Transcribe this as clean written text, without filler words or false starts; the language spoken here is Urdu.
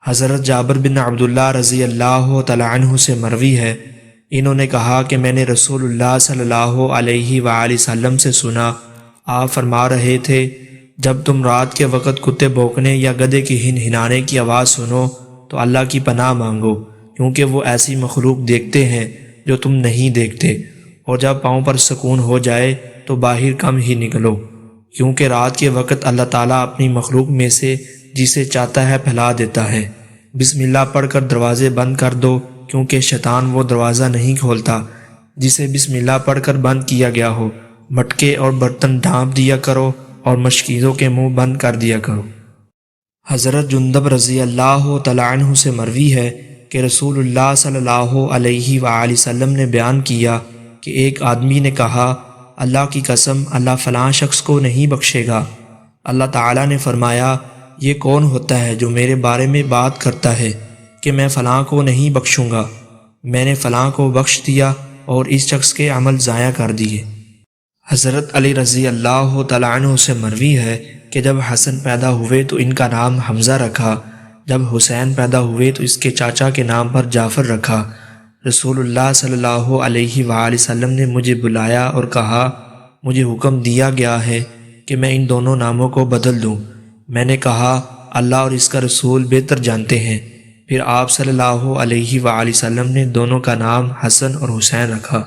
حضرت جابر بن عبداللہ رضی اللہ تعالی عنہ سے مروی ہے، انہوں نے کہا کہ میں نے رسول اللہ صلی اللہ علیہ وآلہ وسلم سے سنا، آپ فرما رہے تھے جب تم رات کے وقت کتے بھونکنے یا گدھے کی ہنہنانے کی آواز سنو تو اللہ کی پناہ مانگو، کیونکہ وہ ایسی مخلوق دیکھتے ہیں جو تم نہیں دیکھتے، اور جب پاؤں پر سکون ہو جائے تو باہر کم ہی نکلو، کیونکہ رات کے وقت اللہ تعالیٰ اپنی مخلوق میں سے جسے چاہتا ہے پھیلا دیتا ہے۔ بسم اللہ پڑھ کر دروازے بند کر دو، کیونکہ شیطان وہ دروازہ نہیں کھولتا جسے بسم اللہ پڑھ کر بند کیا گیا ہو۔ مٹکے اور برتن ڈھانپ دیا کرو اور مشکیزوں کے منہ بند کر دیا کرو۔ حضرت جندب رضی اللہ تعالی عنہ سے مروی ہے کہ رسول اللہ صلی اللہ علیہ وآلہ وسلم نے بیان کیا کہ ایک آدمی نے کہا، اللہ کی قسم اللہ فلاں شخص کو نہیں بخشے گا۔ اللہ تعالیٰ نے فرمایا، یہ کون ہوتا ہے جو میرے بارے میں بات کرتا ہے کہ میں فلاں کو نہیں بخشوں گا؟ میں نے فلاں کو بخش دیا اور اس شخص کے عمل ضائع کر دیے۔ حضرت علی رضی اللہ تعالی عنہ سے مروی ہے کہ جب حسن پیدا ہوئے تو ان کا نام حمزہ رکھا، جب حسین پیدا ہوئے تو اس کے چاچا کے نام پر جعفر رکھا۔ رسول اللہ صلی اللہ علیہ وآلہ وسلم نے مجھے بلایا اور کہا، مجھے حکم دیا گیا ہے کہ میں ان دونوں ناموں کو بدل دوں۔ میں نے کہا، اللہ اور اس کا رسول بہتر جانتے ہیں۔ پھر آپ صلی اللہ علیہ وآلہ وسلم نے دونوں کا نام حسن اور حسین رکھا۔